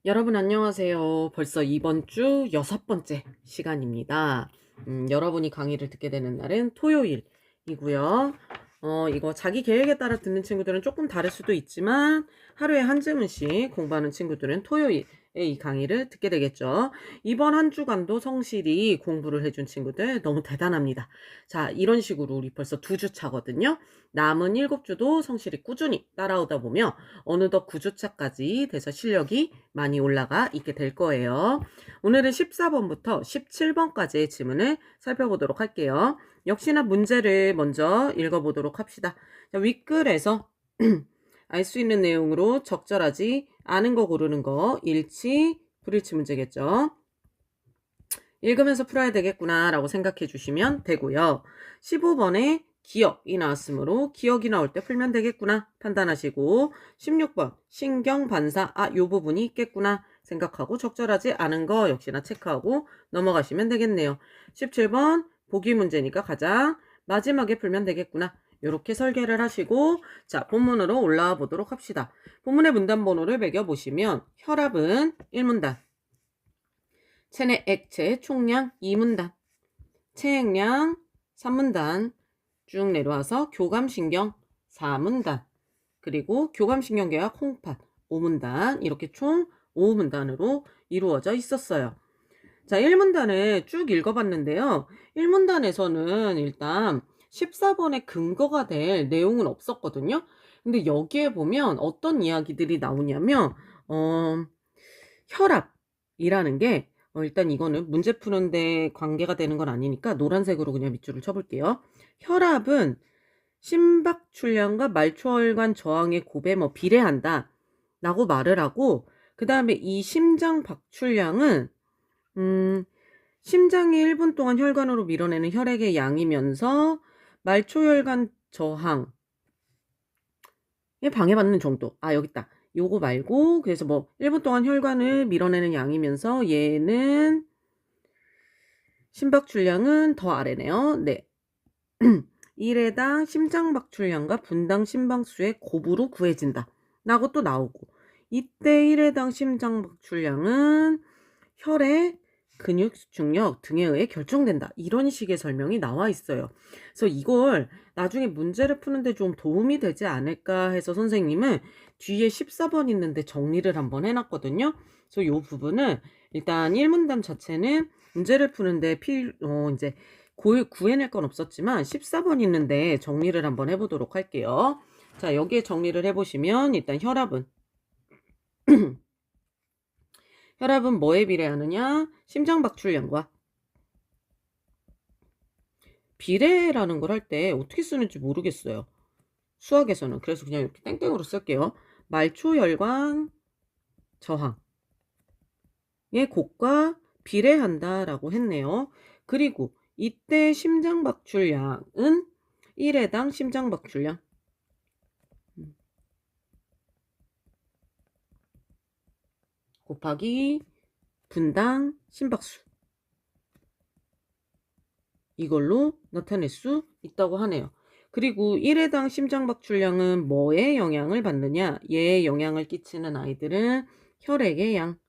여러분 안녕하세요. 벌써 이번 주 6번째 시간입니다. 여러분이 강의를 듣게 되는 날은 토요일이고요. 이거 자기 계획에 따라 듣는 친구들은 조금 다를 수도 있지만 하루에 한 주문씩 공부하는 친구들은 토요일에 이 강의를 듣게 되겠죠. 이번 한 주간도 성실히 공부를 해준 친구들 너무 대단합니다. 자, 이런 식으로 우리 벌써 2주 차거든요. 남은 7주도 성실히 꾸준히 따라오다 보면 어느덧 9주차까지 돼서 실력이 많이 올라가 있게 될 거예요. 오늘은 14번부터 17번까지의 지문을 살펴보도록 할게요. 역시나 문제를 먼저 읽어보도록 합시다. 자, 윗글에서 알 수 있는 내용으로 적절하지 않은 거 고르는 거 일치, 불일치 문제겠죠. 읽으면서 풀어야 되겠구나 라고 생각해 주시면 되고요. 15번에 기억이 나왔으므로 기억이 나올 때 풀면 되겠구나 판단하시고 16번 신경 반사 요 부분이 있겠구나 생각하고 적절하지 않은 거 역시나 체크하고 넘어가시면 되겠네요. 17번 보기 문제니까 가장 마지막에 풀면 되겠구나. 이렇게 설계를 하시고 자 본문으로 올라와 보도록 합시다. 본문의 문단 번호를 매겨보시면 혈압은 1문단, 체내 액체 총량 2문단, 체액량 3문단 쭉 내려와서 교감신경 4문단, 그리고 교감신경계와 콩팥 5문단 이렇게 총 5문단으로 이루어져 있었어요. 자, 1문단을 쭉 읽어봤는데요. 1문단에서는 일단 14번의 근거가 될 내용은 없었거든요. 근데 여기에 보면 어떤 이야기들이 나오냐면 혈압이라는 게 일단 이거는 문제 푸는데 관계가 되는 건 아니니까 노란색으로 그냥 밑줄을 쳐볼게요. 혈압은 심박출량과 말초혈관 저항의 곱에 비례한다 라고 말을 하고 그 다음에 이 심장 박출량은 심장이 1분 동안 혈관으로 밀어내는 혈액의 양이면서 말초혈관 저항에 방해받는 정도. 여기 있다. 요거 말고 그래서 1분 동안 혈관을 밀어내는 양이면서 얘는 심박출량은 더 아래네요. 네. 1회당 심장박출량과 분당 심박수의 곱으로 구해진다 라고 또 나오고 이때 1회당 심장박출량은 혈액, 근육 수축력 등에 의해 결정된다. 이런 식의 설명이 나와 있어요. 그래서 이걸 나중에 문제를 푸는데 좀 도움이 되지 않을까 해서 선생님은 뒤에 14번 있는데 정리를 한번 해놨거든요. 그래서 이 부분은 일단 1문단 자체는 문제를 푸는데 이제 구해낼 건 없었지만 14번 있는데 정리를 한번 해보도록 할게요. 자, 여기에 정리를 해보시면 일단 혈압은 뭐에 비례하느냐? 심장박출량과 비례라는 걸 할 때 어떻게 쓰는지 모르겠어요. 수학에서는. 그래서 그냥 이렇게 땡땡으로 쓸게요. 말초혈관 저항의 곱과 비례한다라고 했네요. 그리고 이때 심장박출량은 1회당 심장박출량 곱하기 분당 심박수 이걸로 나타낼 수 있다고 하네요. 그리고 1회당 심장박출량은 뭐에 영향을 받느냐? 얘에 영향을 끼치는 아이들은 혈액의 양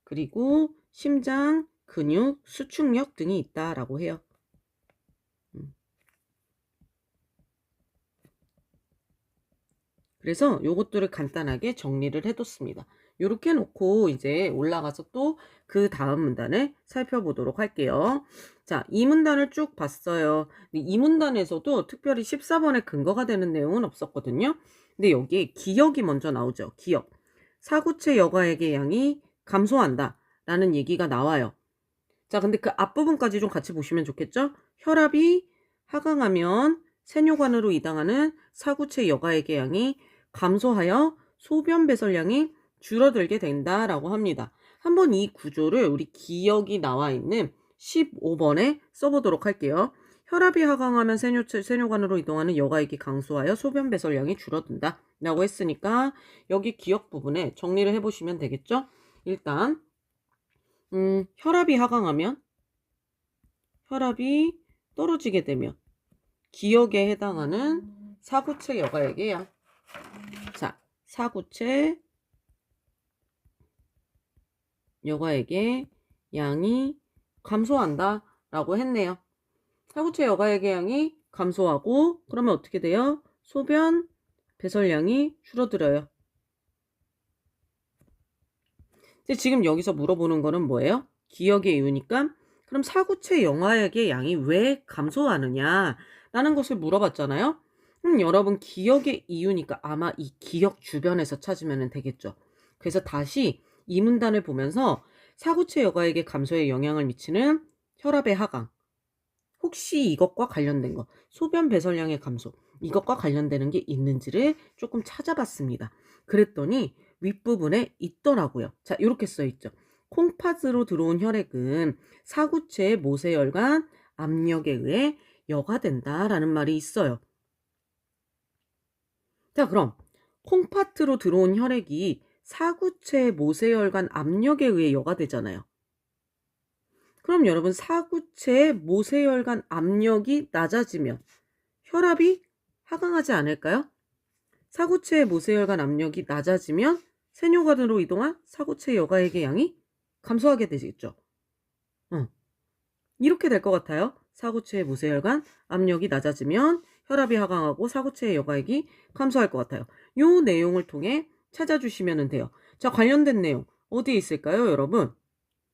그리고 심장, 근육, 수축력 등이 있다라고 해요. 그래서 요것들을 간단하게 정리를 해뒀습니다. 요렇게 놓고 이제 올라가서 또 그 다음 문단을 살펴보도록 할게요. 자, 이 문단을 쭉 봤어요. 근데 이 문단에서도 특별히 14번에 근거가 되는 내용은 없었거든요. 근데 여기에 기억이 먼저 나오죠. 기억. 사구체 여과액의 양이 감소한다 라는 얘기가 나와요. 자, 근데 그 앞부분까지 좀 같이 보시면 좋겠죠? 혈압이 하강하면 세뇨관으로 이당하는 사구체 여과액의 양이 감소하여 소변 배설량이 줄어들게 된다라고 합니다. 한번 이 구조를 우리 기억이 나와 있는 15번에 써보도록 할게요. 혈압이 하강하면 세뇨관으로 이동하는 여과액이 감소하여 소변 배설량이 줄어든다 라고 했으니까 여기 기억 부분에 정리를 해보시면 되겠죠? 일단 혈압이 하강하면 혈압이 떨어지게 되면 기억에 해당하는 사구체 여과액의 양. 자, 사구체 여과액의 양이 감소한다 라고 했네요. 사구체 여과액의 양이 감소하고 그러면 어떻게 돼요? 소변 배설량이 줄어들어요. 근데 지금 여기서 물어보는 거는 뭐예요? 기억의 이유니까 그럼 사구체 여과액의 양이 왜 감소하느냐 라는 것을 물어봤잖아요. 여러분 기억의 이유니까 아마 이 기억 주변에서 찾으면 되겠죠. 그래서 다시 이 문단을 보면서 사구체 여과액의 감소에 영향을 미치는 혈압의 하강, 혹시 이것과 관련된 거, 소변 배설량의 감소, 이것과 관련되는 게 있는지를 조금 찾아봤습니다. 그랬더니 윗부분에 있더라고요. 자, 이렇게 써있죠. 콩팥으로 들어온 혈액은 사구체의 모세혈관 압력에 의해 여과된다라는 말이 있어요. 자, 그럼 콩팥으로 들어온 혈액이 사구체의 모세혈관 압력에 의해 여과되잖아요. 그럼 여러분 사구체의 모세혈관 압력이 낮아지면 혈압이 하강하지 않을까요? 사구체의 모세혈관 압력이 낮아지면 세뇨관으로 이동한 사구체 여과액의 양이 감소하게 되겠죠. 이렇게 될 것 같아요. 사구체의 모세혈관 압력이 낮아지면 혈압이 하강하고 사구체의 여과액이 감소할 것 같아요. 이 내용을 통해 찾아주시면 돼요. 자, 관련된 내용 어디에 있을까요, 여러분?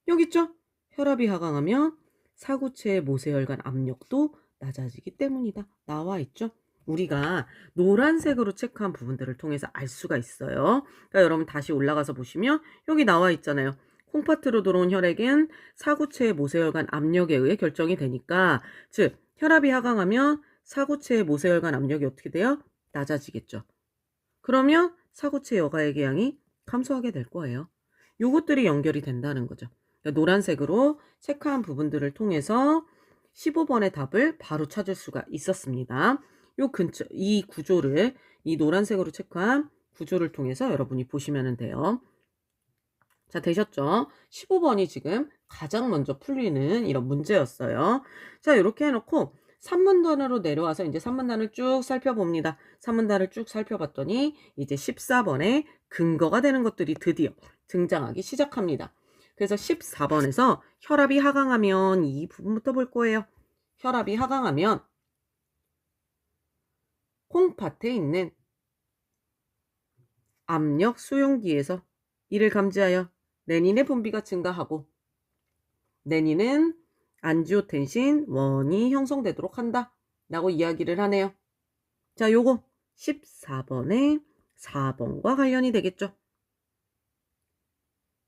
여기 있죠? 혈압이 하강하면 사구체의 모세혈관 압력도 낮아지기 때문이다. 나와 있죠? 우리가 노란색으로 체크한 부분들을 통해서 알 수가 있어요. 그러니까 여러분 다시 올라가서 보시면 여기 나와 있잖아요. 콩팥으로 들어온 혈액은 사구체의 모세혈관 압력에 의해 결정이 되니까, 즉 혈압이 하강하면 사구체의 모세혈관 압력이 어떻게 돼요? 낮아지겠죠. 그러면 사구체 여과액의 양이 감소하게 될 거예요. 요것들이 연결이 된다는 거죠. 그러니까 노란색으로 체크한 부분들을 통해서 15번의 답을 바로 찾을 수가 있었습니다. 요 근처, 이 구조를, 이 노란색으로 체크한 구조를 통해서 여러분이 보시면 돼요. 자, 되셨죠? 15번이 지금 가장 먼저 풀리는 이런 문제였어요. 자, 이렇게 해놓고 3문단으로 내려와서 이제 3문단을 쭉 살펴봅니다. 3문단을 쭉 살펴봤더니 이제 14번에 근거가 되는 것들이 드디어 등장하기 시작합니다. 그래서 14번에서 혈압이 하강하면 이 부분부터 볼 거예요. 혈압이 하강하면 콩팥에 있는 압력 수용기에서 이를 감지하여 레닌의 분비가 증가하고 레닌은 안지오텐신 1이 형성되도록 한다 라고 이야기를 하네요. 자, 요거 14번에 4번과 관련이 되겠죠.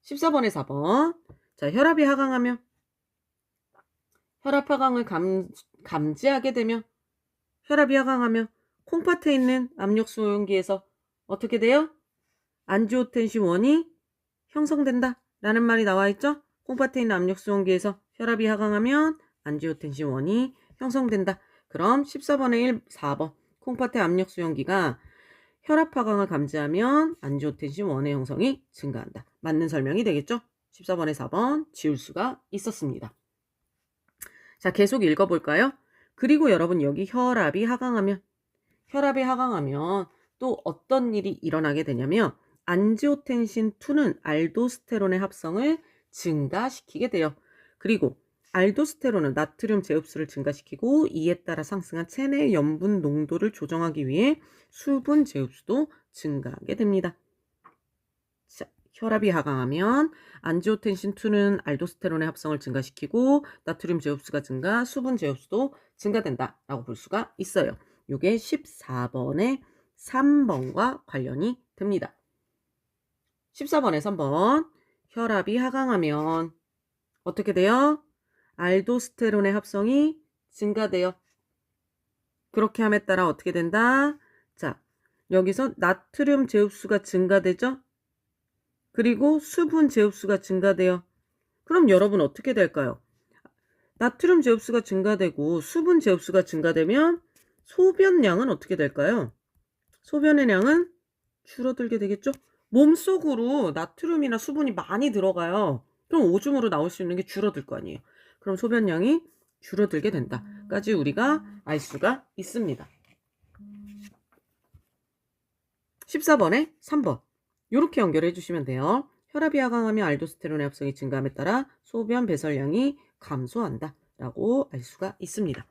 14번에 4번. 자, 혈압이 하강하면 혈압 하강을 감지하게 되면 혈압이 하강하면 콩팥에 있는 압력 수용기에서 어떻게 돼요? 안지오텐신 1이 형성된다 라는 말이 나와 있죠. 콩팥에 있는 압력 수용기에서 혈압이 하강하면 안지오텐신 1이 형성된다. 그럼 14번에 1, 4번 콩팥의 압력 수용기가 혈압 하강을 감지하면 안지오텐신 1의 형성이 증가한다. 맞는 설명이 되겠죠? 14번에 4번 지울 수가 있었습니다. 자, 계속 읽어볼까요? 그리고 여러분 여기 혈압이 하강하면 또 어떤 일이 일어나게 되냐면 안지오텐신 2는 알도스테론의 합성을 증가시키게 돼요. 그리고 알도스테론은 나트륨 제흡수를 증가시키고 이에 따라 상승한 체내 염분 농도를 조정하기 위해 수분 제흡수도 증가하게 됩니다. 자, 혈압이 하강하면 안지오텐신 2는 알도스테론의 합성을 증가시키고 나트륨 제흡수가 증가, 수분 제흡수도 증가된다라고 볼 수가 있어요. 이게 14번의 3번과 관련이 됩니다. 14번에 3번 혈압이 하강하면 어떻게 돼요? 알도스테론의 합성이 증가돼요. 그렇게 함에 따라 어떻게 된다? 자, 여기서 나트륨 제흡수가 증가되죠? 그리고 수분 제흡수가 증가돼요. 그럼 여러분 어떻게 될까요? 나트륨 제흡수가 증가되고 수분 제흡수가 증가되면 소변량은 어떻게 될까요? 소변의 양은 줄어들게 되겠죠? 몸속으로 나트륨이나 수분이 많이 들어가요. 그럼 오줌으로 나올 수 있는 게 줄어들 거 아니에요. 그럼 소변량이 줄어들게 된다까지 우리가 알 수가 있습니다. 14번에 3번 이렇게 연결해 주시면 돼요. 혈압이 하강하면 알도스테론의 합성이 증가함에 따라 소변 배설량이 감소한다 라고 알 수가 있습니다.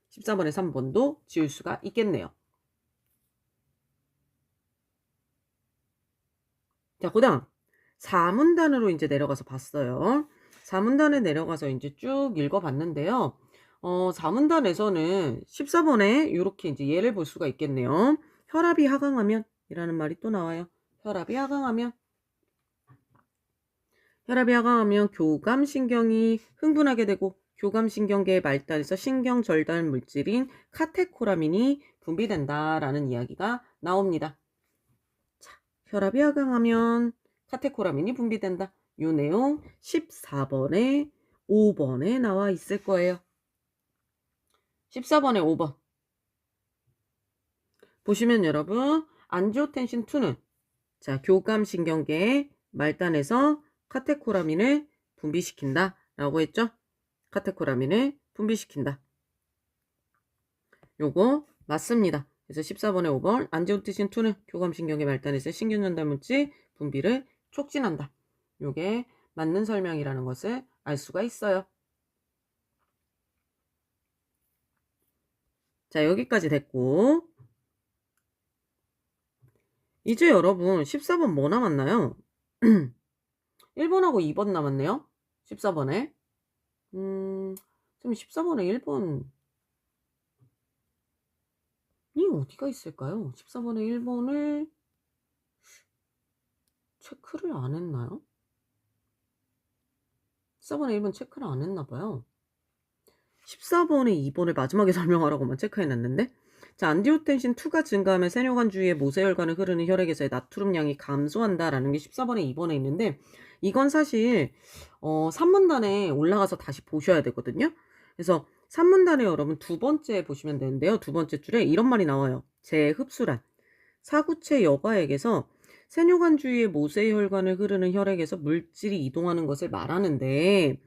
14번에 3번도 지울 수가 있겠네요. 자, 그 다음 4문단으로 이제 내려가서 봤어요. 4문단에 내려가서 이제 쭉 읽어봤는데요. 4문단에서는 14번에 이렇게 이제 예를 볼 수가 있겠네요. 혈압이 하강하면 이라는 말이 또 나와요. 혈압이 하강하면 교감신경이 흥분하게 되고 교감신경계의 말단에서 신경절단 물질인 카테코라민이 분비된다라는 이야기가 나옵니다. 자, 혈압이 하강하면 카테코라민이 분비된다. 이 내용 14번에 5번에 나와 있을 거예요. 14번에 5번 보시면 여러분 안지오텐신 2는 자, 교감신경계의 말단에서 카테코라민을 분비시킨다 라고 했죠. 카테코라민을 분비시킨다. 요거 맞습니다. 그래서 14번에 5번 안지오텐신 2는 교감신경계 말단에서 신경전달물질 분비를 촉진한다. 요게 맞는 설명이라는 것을 알 수가 있어요. 자, 여기까지 됐고 이제 여러분 14번 뭐 남았나요? 1번하고 2번 남았네요. 14번에 좀 14번에 1번이 어디가 있을까요? 14번에 1번을 체크를 안 했나요? 14번에 1번 체크를 안 했나 봐요. 14번에 2번을 마지막에 설명하라고만 체크해놨는데 자, 안지오텐신 2가 증가하면 세뇨관 주위의 모세혈관을 흐르는 혈액에서의 나트륨량이 감소한다라는 게 14번에 2번에 있는데 이건 사실 3문단에 올라가서 다시 보셔야 되거든요. 그래서 3문단에 여러분 두 번째 보시면 되는데요. 두 번째 줄에 이런 말이 나와요. 재흡수란 사구체 여과액에서 세뇨관 주위의 모세혈관을 흐르는 혈액에서 물질이 이동하는 것을 말하는데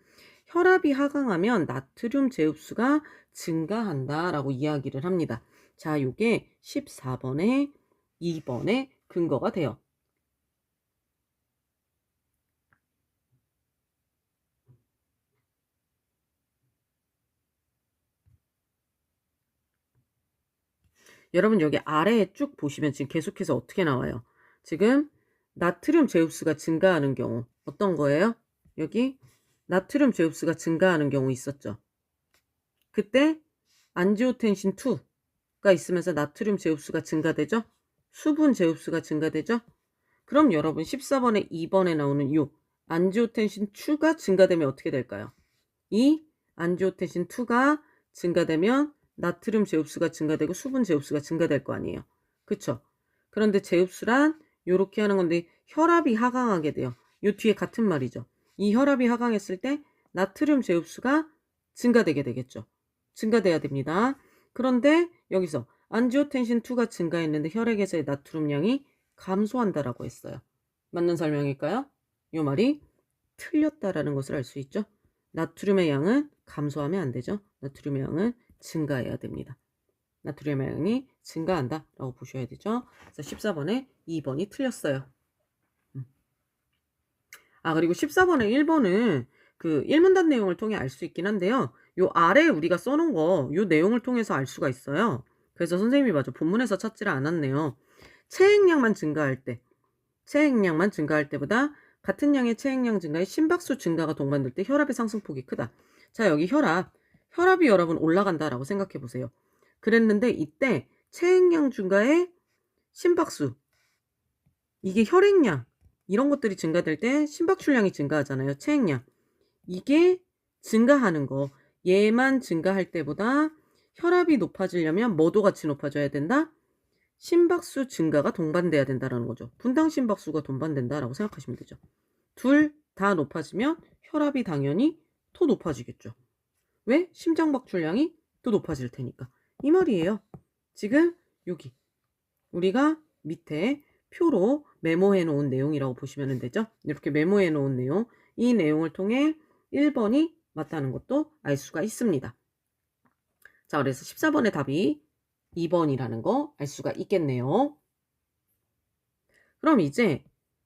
혈압이 하강하면 나트륨 재흡수가 증가한다라고 이야기를 합니다. 자, 요게 14번에 2번의 근거가 돼요. 여러분 여기 아래에 쭉 보시면 지금 계속해서 어떻게 나와요? 지금 나트륨 재흡수가 증가하는 경우 어떤 거예요? 여기 나트륨 재흡수가 증가하는 경우 있었죠. 그때 안지오텐신 2가 있으면서 나트륨 재흡수가 증가되죠? 수분 재흡수가 증가되죠? 그럼 여러분 14번에 2번에 나오는 이 안지오텐신 2가 증가되면 어떻게 될까요? 이 안지오텐신 2가 증가되면 나트륨 재흡수가 증가되고 수분 재흡수가 증가될 거 아니에요. 그쵸? 그런데 재흡수란 요렇게 하는 건데 혈압이 하강하게 돼요. 요 뒤에 같은 말이죠. 이 혈압이 하강했을 때 나트륨 재흡수가 증가되게 되겠죠. 증가돼야 됩니다. 그런데 여기서 안지오텐신 2가 증가했는데 혈액에서의 나트륨량이 감소한다라고 했어요. 맞는 설명일까요? 이 말이 틀렸다라는 것을 알 수 있죠. 나트륨의 양은 감소하면 안 되죠. 나트륨의 양은 증가해야 됩니다. 나트륨의 양이 증가한다 라고 보셔야 되죠. 그래서 14번에 2번이 틀렸어요. 그리고 14번에 1번은 그 1문단 내용을 통해 알 수 있긴 한데요. 요 아래에 우리가 써놓은 거, 요 내용을 통해서 알 수가 있어요. 그래서 선생님이 맞아. 본문에서 찾지를 않았네요. 체액량만 증가할 때보다 같은 양의 체액량 증가에 심박수 증가가 동반될 때 혈압의 상승폭이 크다. 자, 여기 혈압이 여러분 올라간다라고 생각해 보세요. 그랬는데 이때 체액량 증가에 심박수, 이게 혈액량, 이런 것들이 증가될 때 심박출량이 증가하잖아요. 체액량. 이게 증가하는 거. 얘만 증가할 때보다 혈압이 높아지려면 뭐도 같이 높아져야 된다? 심박수 증가가 동반돼야 된다라는 거죠. 분당 심박수가 동반된다라고 생각하시면 되죠. 둘 다 높아지면 혈압이 당연히 더 높아지겠죠. 왜? 심장박출량이 더 높아질 테니까. 이 말이에요. 지금 여기 우리가 밑에 표로 메모해 놓은 내용이라고 보시면 되죠. 이렇게 메모해 놓은 내용, 이 내용을 통해 1번이 맞다는 것도 알 수가 있습니다. 자, 그래서 14번의 답이 2번이라는 거 알 수가 있겠네요. 그럼 이제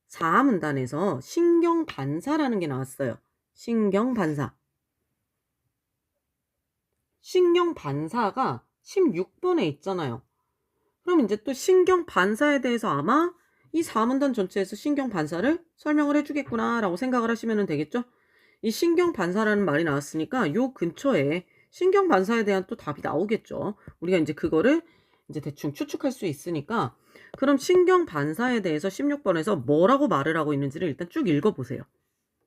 4문단에서 신경반사라는 게 나왔어요. 신경반사. 신경반사가 16번에 있잖아요. 그럼 이제 또 신경반사에 대해서 아마 이 4문단 전체에서 신경반사를 설명을 해주겠구나 라고 생각을 하시면 되겠죠? 이 신경반사라는 말이 나왔으니까 요 근처에 신경반사에 대한 또 답이 나오겠죠. 우리가 이제 그거를 이제 대충 추측할 수 있으니까 그럼 신경반사에 대해서 16번에서 뭐라고 말을 하고 있는지를 일단 쭉 읽어보세요.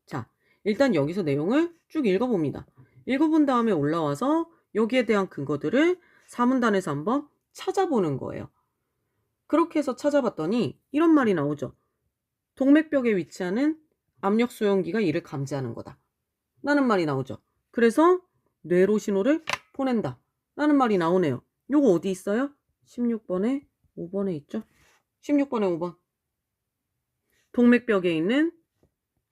자, 일단 여기서 내용을 쭉 읽어봅니다. 읽어본 다음에 올라와서 여기에 대한 근거들을 4문단에서 한번 찾아보는 거예요. 그렇게 해서 찾아봤더니 이런 말이 나오죠. 동맥벽에 위치하는 압력 수용기가 이를 감지하는 거다 라는 말이 나오죠. 그래서 뇌로 신호를 보낸다 라는 말이 나오네요. 요거 어디 있어요? 16번에 5번에 있죠. 16번에 5번. 동맥벽에 있는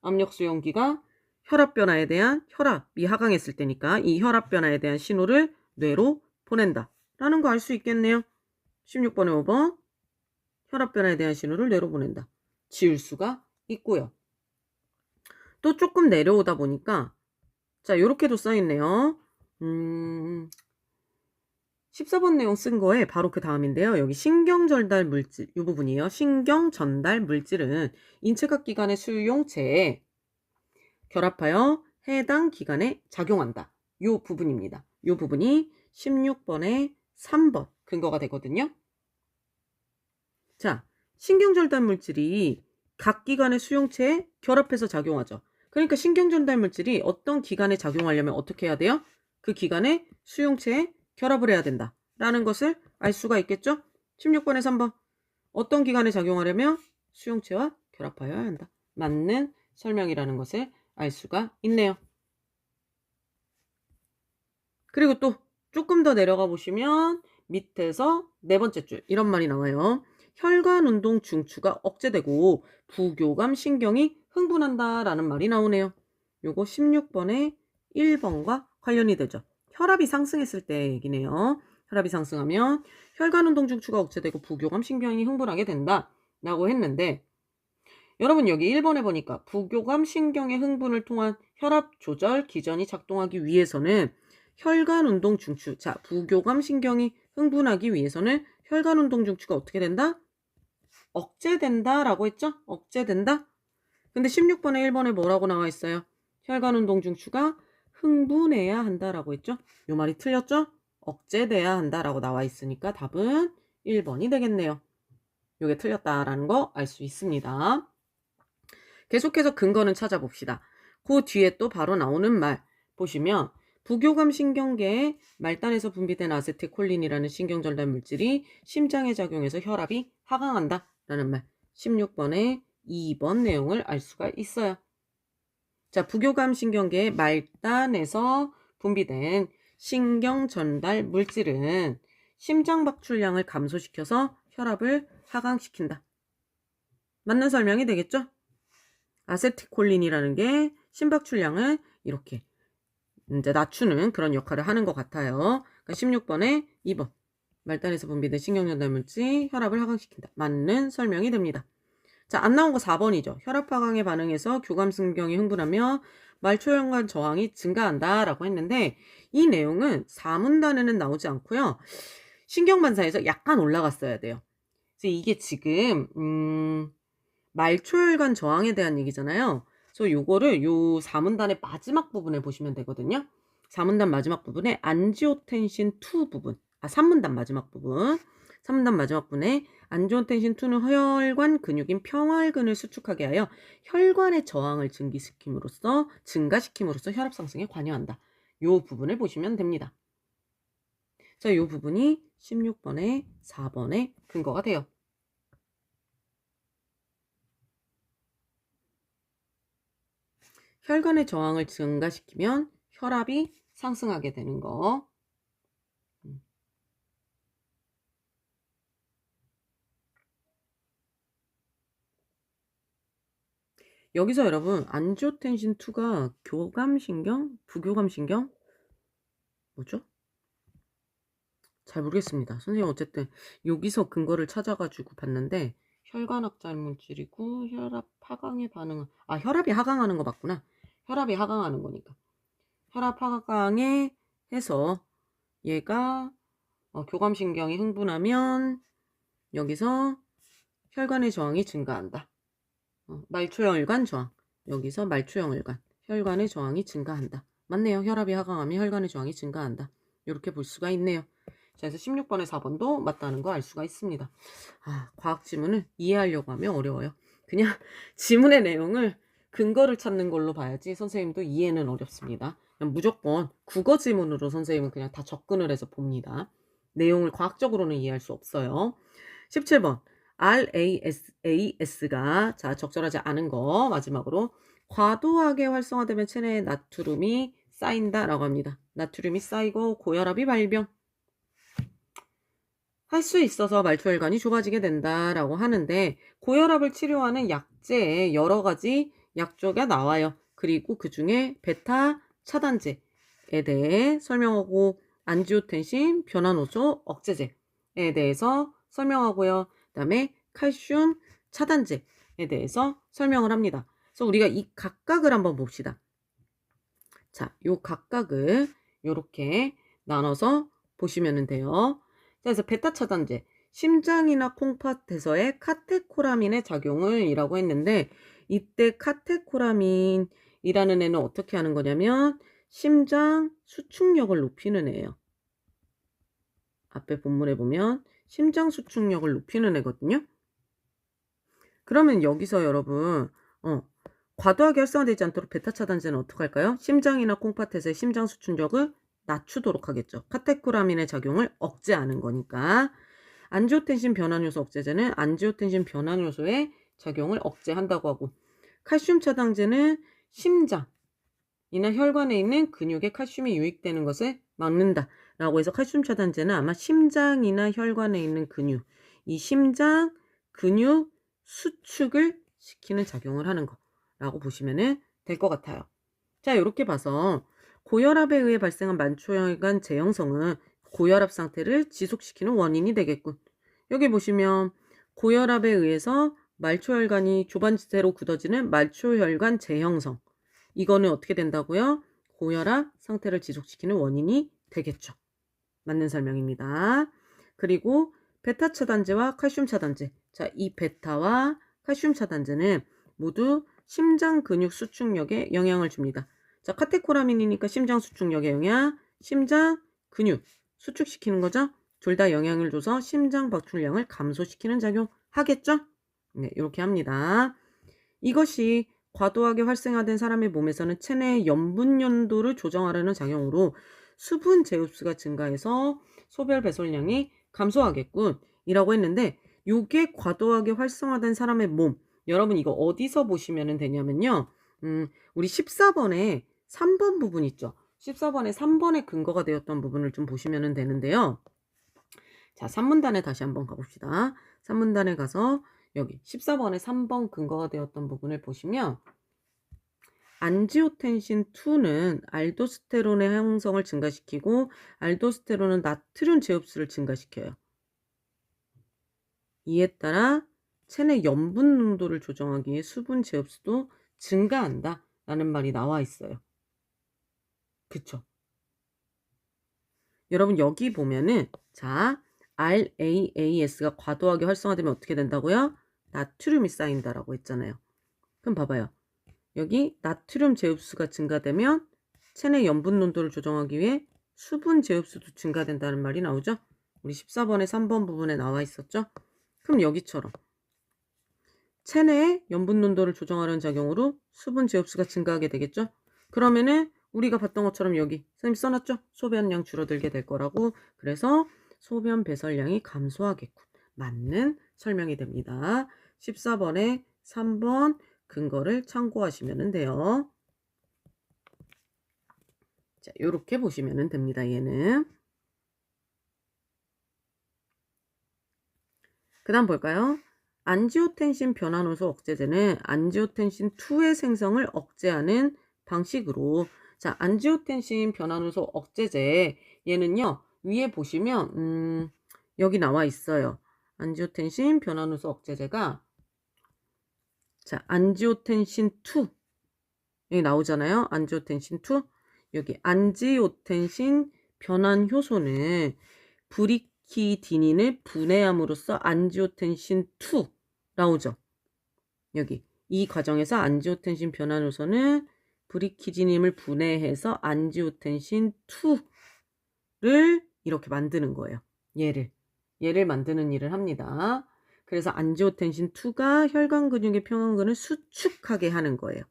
압력 수용기가 혈압 변화에 대한, 혈압이 하강했을 때니까 이 혈압 변화에 대한 신호를 뇌로 보낸다 라는 거 알 수 있겠네요. 16번에 5번. 혈압 변화에 대한 신호를 뇌로 보낸다. 지울 수가 있고요. 또 조금 내려오다 보니까 자, 요렇게도 써있네요. 14번 내용 쓴 거에 바로 그 다음인데요. 여기 신경전달 물질, 이 부분이에요. 신경전달 물질은 인체각 기관의 수용체에 결합하여 해당 기관에 작용한다. 요 부분입니다. 요 부분이 16번에 3번 근거가 되거든요. 자, 신경전달 물질이 각 기관의 수용체에 결합해서 작용하죠. 그러니까 신경전달 물질이 어떤 기관에 작용하려면 어떻게 해야 돼요? 그 기관의 수용체에 결합을 해야 된다 라는 것을 알 수가 있겠죠? 16번에 3번. 어떤 기관에 작용하려면 수용체와 결합하여야 한다. 맞는 설명이라는 것을 알 수가 있네요. 그리고 또 조금 더 내려가 보시면 밑에서 네 번째 줄 이런 말이 나와요. 혈관운동 중추가 억제되고 부교감 신경이 흥분한다 라는 말이 나오네요. 요거 16번에 1번과 관련이 되죠. 혈압이 상승했을 때 얘기네요. 혈압이 상승하면 혈관운동 중추가 억제되고 부교감 신경이 흥분하게 된다 라고 했는데 여러분 여기 1번에 보니까 부교감 신경의 흥분을 통한 혈압 조절 기전이 작동하기 위해서는 혈관운동 중추, 자 부교감 신경이 흥분하기 위해서는 혈관운동 중추가 어떻게 된다? 억제된다 라고 했죠? 억제된다? 근데 16번에 1번에 뭐라고 나와 있어요? 혈관운동 중추가 흥분해야 한다라고 했죠? 요 말이 틀렸죠? 억제돼야 한다라고 나와 있으니까 답은 1번이 되겠네요. 요게 틀렸다라는 거 알 수 있습니다. 계속해서 근거는 찾아봅시다. 그 뒤에 또 바로 나오는 말 보시면 부교감 신경계의 말단에서 분비된 아세틸콜린이라는 신경전달 물질이 심장에 작용해서 혈압이 하강한다 라는 말 16번에 2번 내용을 알 수가 있어요. 자, 부교감 신경계의 말단에서 분비된 신경전달 물질은 심장 박출량을 감소시켜서 혈압을 하강시킨다. 맞는 설명이 되겠죠? 아세틸콜린이라는 게 심박출량을 이렇게 이제 낮추는 그런 역할을 하는 것 같아요. 그러니까 16번에 2번 말단에서 분비된 신경전달 물질 혈압을 하강시킨다. 맞는 설명이 됩니다. 자, 안 나온 거 4번이죠. 혈압 하강에 반응해서 교감신경이 흥분하며 말초혈관 저항이 증가한다 라고 했는데 이 내용은 4문단에는 나오지 않고요. 신경반사에서 약간 올라갔어야 돼요. 그래서 이게 지금 말초혈관 저항에 대한 얘기잖아요. 그래서 요거를 요 4문단의 마지막 부분에 보시면 되거든요. 4문단 마지막 부분에 안지오텐신 2 부분. 3문단 마지막 부분. 3문단 마지막 부분에 안지오텐신 2는 혈관 근육인 평활근을 수축하게 하여 혈관의 저항을 증가시킴으로써 혈압 상승에 관여한다. 요 부분을 보시면 됩니다. 자, 요 부분이 16번에 4번에 근거가 돼요. 혈관의 저항을 증가시키면 혈압이 상승하게 되는 거. 여기서 여러분 안지오텐신 2가 교감신경? 부교감신경? 뭐죠? 잘 모르겠습니다. 선생님 어쨌든 여기서 근거를 찾아가지고 봤는데 혈관학살 물질이고 혈압 하강에 혈압이 하강하는 거 맞구나. 혈압이 하강하는 거니까. 혈압 하강에 해서 얘가 교감신경이 흥분하면 여기서 혈관의 저항이 증가한다. 말초혈관 저항. 여기서 말초혈관. 혈관의 저항이 증가한다. 맞네요. 혈압이 하강하면 혈관의 저항이 증가한다. 이렇게 볼 수가 있네요. 자, 그래서 16번에 4번도 맞다는 거 알 수가 있습니다. 과학 지문을 이해하려고 하면 어려워요. 그냥 지문의 내용을 근거를 찾는 걸로 봐야지 선생님도 이해는 어렵습니다. 그냥 무조건 국어 지문으로 선생님은 그냥 다 접근을 해서 봅니다. 내용을 과학적으로는 이해할 수 없어요. 17번 RAS가 자 적절하지 않은 거 마지막으로 과도하게 활성화되면 체내에 나트륨이 쌓인다라고 합니다. 나트륨이 쌓이고 고혈압이 발병 할 수 있어서 말초혈관이 좁아지게 된다라고 하는데 고혈압을 치료하는 약제에 여러 가지 약조가 나와요. 그리고 그 중에 베타 차단제에 대해 설명하고 안지오텐신 변화노소 억제제에 대해서 설명하고요. 그 다음에 칼슘 차단제에 대해서 설명을 합니다. 그래서 우리가 이 각각을 한번 봅시다. 자, 요 각각을 이렇게 나눠서 보시면 돼요. 그래서 베타 차단제, 심장이나 콩팥에서의 카테코라민의 작용을 이라고 했는데 이때 카테코라민이라는 애는 어떻게 하는 거냐면 심장 수축력을 높이는 애예요. 앞에 본문에 보면 심장 수축력을 높이는 애거든요. 그러면 여기서 여러분 과도하게 활성화되지 않도록 베타 차단제는 어떻게 할까요? 심장이나 콩팥에서의 심장 수축력을 낮추도록 하겠죠. 카테코라민의 작용을 억제하는 거니까. 안지오텐신 변환요소 억제제는 안지오텐신 변환요소의 작용을 억제한다고 하고 칼슘 차단제는 심장이나 혈관에 있는 근육에 칼슘이 유입되는 것을 막는다라고 해서 칼슘 차단제는 아마 심장이나 혈관에 있는 근육, 이 심장 근육 수축을 시키는 작용을 하는 거라고 보시면 될 것 같아요. 자, 이렇게 봐서 고혈압에 의해 발생한 말초혈관 재형성은 고혈압 상태를 지속시키는 원인이 되겠군. 여기 보시면 고혈압에 의해서 말초혈관이 좁은 채로 굳어지는 말초혈관 재형성. 이거는 어떻게 된다고요? 고혈압 상태를 지속시키는 원인이 되겠죠. 맞는 설명입니다. 그리고 베타 차단제와 칼슘 차단제. 자, 이 베타와 칼슘 차단제는 모두 심장 근육 수축력에 영향을 줍니다. 자, 카테코라민이니까 심장 수축력에 영향, 심장 근육 수축시키는 거죠. 둘 다 영향을 줘서 심장 박출량을 감소시키는 작용 하겠죠? 네, 이렇게 합니다. 이것이 과도하게 활성화된 사람의 몸에서는 체내의 염분 연도를 조정하려는 작용으로 수분 제흡수가 증가해서 소변 배설량이 감소하겠군 이라고 했는데 이게 과도하게 활성화된 사람의 몸 여러분 이거 어디서 보시면 되냐면요. 우리 14번에 3번 부분 있죠. 14번에 3번에 근거가 되었던 부분을 좀 보시면 되는데요. 자, 3문단에 다시 한번 가봅시다. 3문단에 가서 여기 14번에 3번 근거가 되었던 부분을 보시면 안지오텐신 2는 알도스테론의 형성을 증가시키고 알도스테론은 나트륨 제흡수를 증가시켜요. 이에 따라 체내 염분 농도를 조정하기 위해 수분 제흡수도 증가한다 라는 말이 나와 있어요. 그쵸? 여러분 여기 보면은 자 RAAS가 과도하게 활성화되면 어떻게 된다고요? 나트륨이 쌓인다라고 했잖아요. 그럼 봐봐요. 여기 나트륨 제흡수가 증가되면 체내 염분 농도를 조정하기 위해 수분 제흡수도 증가된다는 말이 나오죠? 우리 14번에 3번 부분에 나와 있었죠? 그럼 여기처럼 체내의 염분 농도를 조정하는 작용으로 수분 제흡수가 증가하게 되겠죠? 그러면은 우리가 봤던 것처럼 여기 선생님 써놨죠? 소변량 줄어들게 될 거라고. 그래서 소변 배설량이 감소하겠군. 맞는 설명이 됩니다. 14번에 3번 근거를 참고하시면 돼요. 자, 요렇게 보시면 됩니다. 얘는. 그 다음 볼까요? 안지오텐신 변환효소 억제제는 안지오텐신 2의 생성을 억제하는 방식으로 자, 안지오텐신 변환효소 억제제 얘는요. 위에 보시면 여기 나와 있어요. 안지오텐신 변환효소 억제제가 자, 안지오텐신 2 여기 나오잖아요. 안지오텐신 2 여기 안지오텐신 변환효소는 브리키디닌을 분해함으로써 안지오텐신 2 나오죠. 여기 이 과정에서 안지오텐신 변환효소는 브리키디닌을 분해해서 안지오텐신 2를 이렇게 만드는 거예요. 얘를 만드는 일을 합니다. 그래서 안지오텐신 2가 혈관 근육의 평형근을 수축하게 하는 거예요.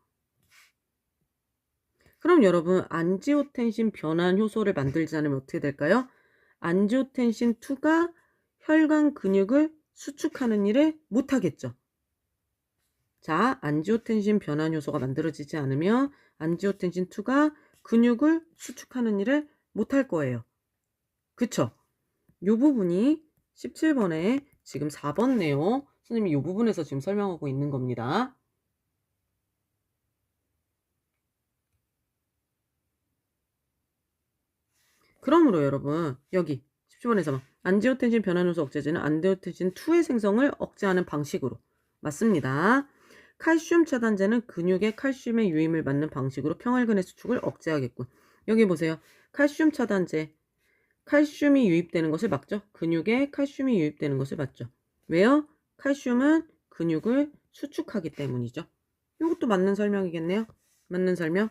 그럼 여러분 안지오텐신 변환 효소를 만들지 않으면 어떻게 될까요? 안지오텐신 2가 혈관 근육을 수축하는 일을 못하겠죠. 자, 안지오텐신 변환 효소가 만들어지지 않으면 안지오텐신 2가 근육을 수축하는 일을 못할 거예요. 그쵸? 요 부분이 17번에 지금 4번 내용 선생님이 요 부분에서 지금 설명하고 있는 겁니다. 그러므로 여러분 여기 17번에서 안지오텐신 변환효소 억제제는 안지오텐신 2의 생성을 억제하는 방식으로 맞습니다. 칼슘 차단제는 근육의 칼슘의 유임을 막는 방식으로 평활근의 수축을 억제하겠군. 여기 보세요. 칼슘 차단제 칼슘이 유입되는 것을 막죠. 근육에 칼슘이 유입되는 것을 막죠. 왜요? 칼슘은 근육을 수축하기 때문이죠. 이것도 맞는 설명이겠네요. 맞는 설명.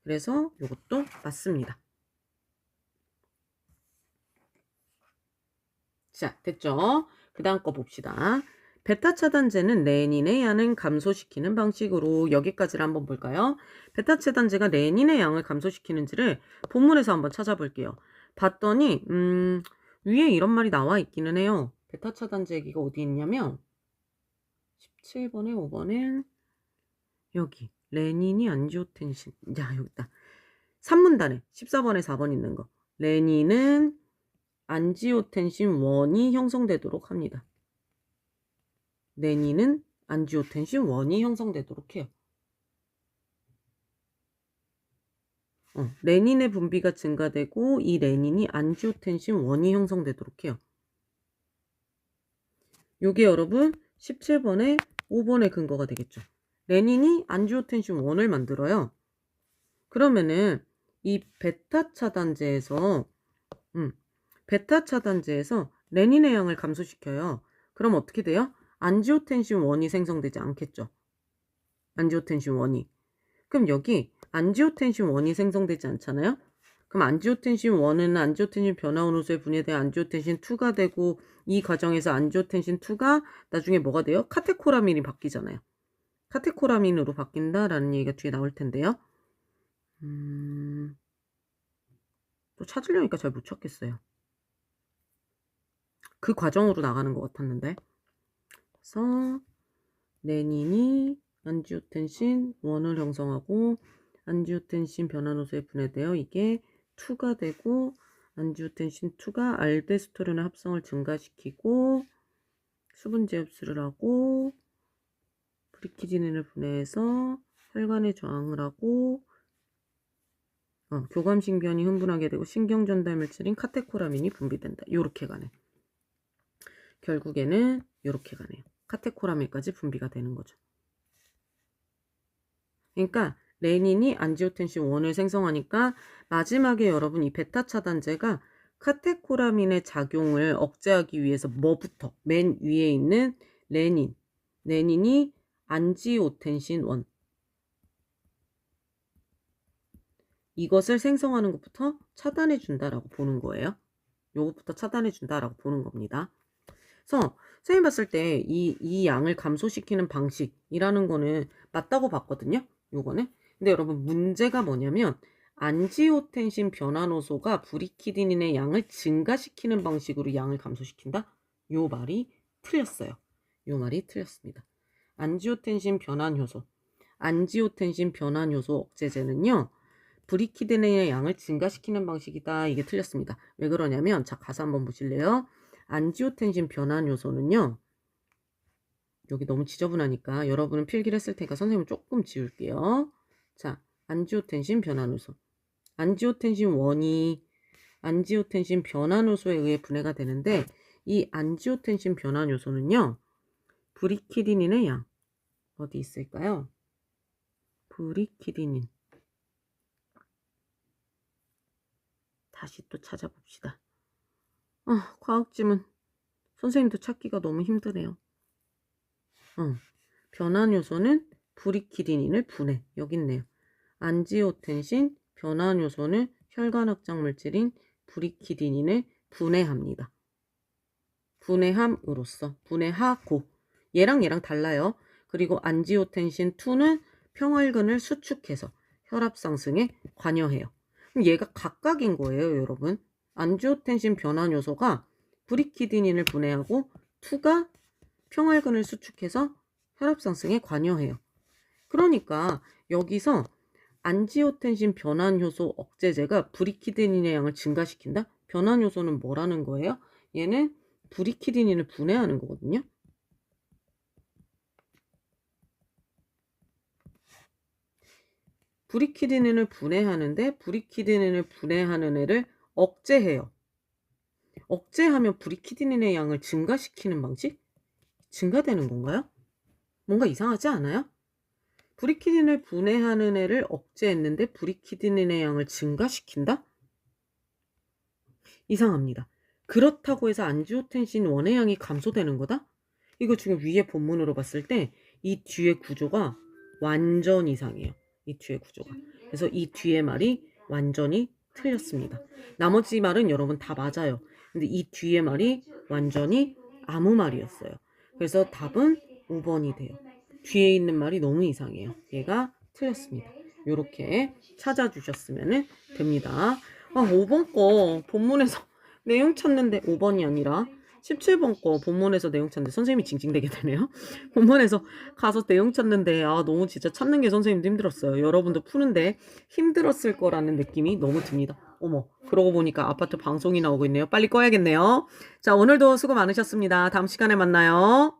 그래서 이것도 맞습니다. 자, 됐죠? 그 다음 거 봅시다. 베타 차단제는 레닌의 양을 감소시키는 방식으로 여기까지를 한번 볼까요? 베타 차단제가 레닌의 양을 감소시키는지를 본문에서 한번 찾아볼게요. 봤더니 위에 이런 말이 나와 있기는 해요. 베타 차단제 얘기가 어디 있냐면 17번에 5번에 여기 레닌이 안지오텐신 야 여기 있다. 3문단에 14번에 4번 있는 거 레닌은 안지오텐신 1이 형성되도록 합니다. 레닌은 안지오텐신 1이 형성되도록 해요. 레닌의 분비가 증가되고 이 레닌이 안지오텐신 1이 형성되도록 해요. 요게 여러분 17번에 5번의 근거가 되겠죠. 레닌이 안지오텐신 1을 만들어요. 그러면은 이 베타 차단제에서 레닌의 양을 감소시켜요. 그럼 어떻게 돼요? 안지오텐신 1이 생성되지 않겠죠. 안지오텐신 1이. 그럼 여기 안지오텐신 1이 생성되지 않잖아요. 그럼 안지오텐신 1은 안지오텐신 변화원효소에 분해돼 안지오텐신 2가 되고 이 과정에서 안지오텐신 2가 나중에 뭐가 돼요? 카테코라민이 바뀌잖아요. 카테코라민으로 바뀐다라는 얘기가 뒤에 나올 텐데요. 또 찾으려니까 잘 못 찾겠어요. 그 과정으로 나가는 것 같았는데. 그래서 레닌이 안지오텐신 1을 형성하고 안지오텐신 변환효소에 분해되어 이게 2가 되고 안지오텐신 2가 알데스테론의 합성을 증가시키고 수분 제흡수를 하고 브리키디닌을 분해해서 혈관에 저항을 하고 교감신경이 흥분하게 되고 신경전달물질인 카테코라민이 분비된다. 요렇게 가네. 결국에는 요렇게 가네요. 카테코라민까지 분비가 되는 거죠. 그러니까 레닌이 안지오텐신 1을 생성하니까 마지막에 여러분 이 베타 차단제가 카테코라민의 작용을 억제하기 위해서 뭐부터 맨 위에 있는 레닌이 안지오텐신 1 이것을 생성하는 것부터 차단해 준다라고 보는 거예요. 요것부터 차단해 준다라고 보는 겁니다. 그래서 선생님 봤을 때 이 양을 감소시키는 방식이라는 거는 맞다고 봤거든요. 요거는. 근데 여러분 문제가 뭐냐면 안지오텐신 변환효소가 브리키디닌의 양을 증가시키는 방식으로 양을 감소시킨다? 요 말이 틀렸어요. 요 말이 틀렸습니다. 안지오텐신 변환효소 억제제는요. 브리키디닌의 양을 증가시키는 방식이다. 이게 틀렸습니다. 왜 그러냐면 자 가사 한번 보실래요? 안지오텐신 변환효소는요. 여기 너무 지저분하니까 여러분은 필기를 했을 테니까 선생님은 조금 지울게요. 자, 안지오텐신 변환효소. 안지오텐신 1이 안지오텐신 변환효소에 의해 분해가 되는데 이 안지오텐신 변환 요소는요. 브리키디닌의 양 어디 있을까요? 브리키디닌 다시 또 찾아봅시다. 과학지문 선생님도 찾기가 너무 힘드네요. 변환 요소는 브리키디닌을 분해. 여기 있네요. 안지오텐신 변환 요소는 혈관 확장 물질인 브리키디닌을 분해합니다. 분해함으로써 분해하고 얘랑 달라요. 그리고 안지오텐신 2는 평활근을 수축해서 혈압 상승에 관여해요. 그럼 얘가 각각인 거예요, 여러분. 안지오텐신 변환 요소가 브리키디닌을 분해하고 2가 평활근을 수축해서 혈압 상승에 관여해요. 그러니까 여기서 안지오텐신 변환 효소 억제제가 브리키디닌의 양을 증가시킨다? 변환 요소는 뭐라는 거예요? 얘는 브리키디닌을 분해하는 거거든요. 브리키디닌을 분해하는데 브리키디닌을 분해하는 애를 억제해요. 억제하면 브리키디닌의 양을 증가시키는 방식? 증가되는 건가요? 뭔가 이상하지 않아요? 브리키딘을 분해하는 애를 억제했는데 브리키딘의 양을 증가시킨다? 이상합니다. 그렇다고 해서 안지오텐신 1의 양이 감소되는 거다? 이거 지금 위에 본문으로 봤을 때 이 뒤에 구조가 완전 이상해요. 이 뒤에 구조가. 그래서 이 뒤에 말이 완전히 틀렸습니다. 나머지 말은 여러분 다 맞아요. 근데 이 뒤에 말이 완전히 아무 말이었어요. 그래서 답은 5번이 돼요. 뒤에 있는 말이 너무 이상해요. 얘가 틀렸습니다. 이렇게 찾아주셨으면 됩니다. 5번 거 본문에서 내용 찾는데 5번이 아니라 17번 거 본문에서 내용 찾는데 선생님이 징징대게 되네요. 본문에서 가서 내용 찾는데 너무 진짜 찾는 게 선생님도 힘들었어요. 여러분도 푸는데 힘들었을 거라는 느낌이 너무 듭니다. 어머, 그러고 보니까 아파트 방송이 나오고 있네요. 빨리 꺼야겠네요. 자, 오늘도 수고 많으셨습니다. 다음 시간에 만나요.